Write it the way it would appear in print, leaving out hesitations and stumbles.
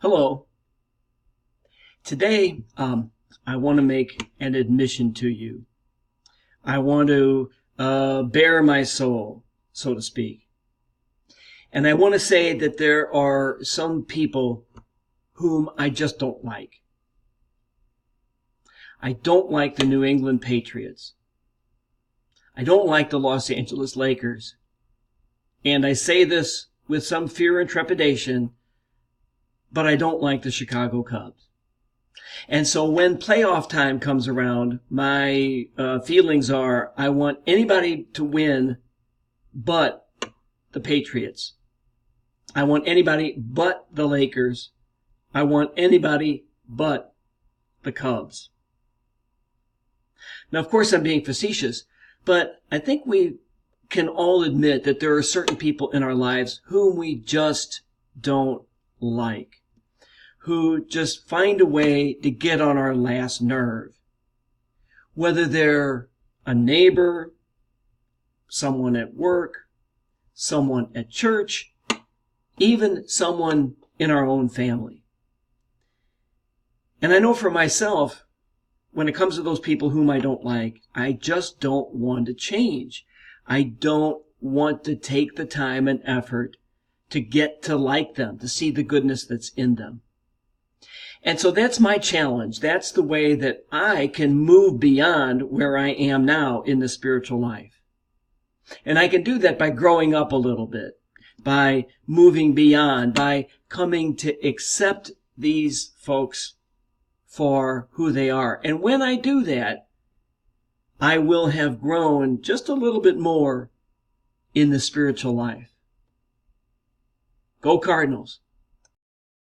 Hello. Today, I want to make an admission to you. I want to bare my soul, so to speak. And I want to say that there are some people whom I just don't like. I don't like the New England Patriots. I don't like the Los Angeles Lakers. And I say this with some fear and trepidation, but I don't like the Chicago Cubs. And so when playoff time comes around, my feelings are I want anybody to win but the Patriots. I want anybody but the Lakers. I want anybody but the Cubs. Now, of course, I'm being facetious, but I think we can all admit that there are certain people in our lives whom we just don't like, who just find a way to get on our last nerve. Whether they're a neighbor, someone at work, someone at church, even someone in our own family. And I know for myself, when it comes to those people whom I don't like, I just don't want to change. I don't want to take the time and effort to get to like them, to see the goodness that's in them. And so that's my challenge. That's the way that I can move beyond where I am now in the spiritual life. And I can do that by growing up a little bit, by moving beyond, by coming to accept these folks for who they are. And when I do that, I will have grown just a little bit more in the spiritual life. Go Cardinals.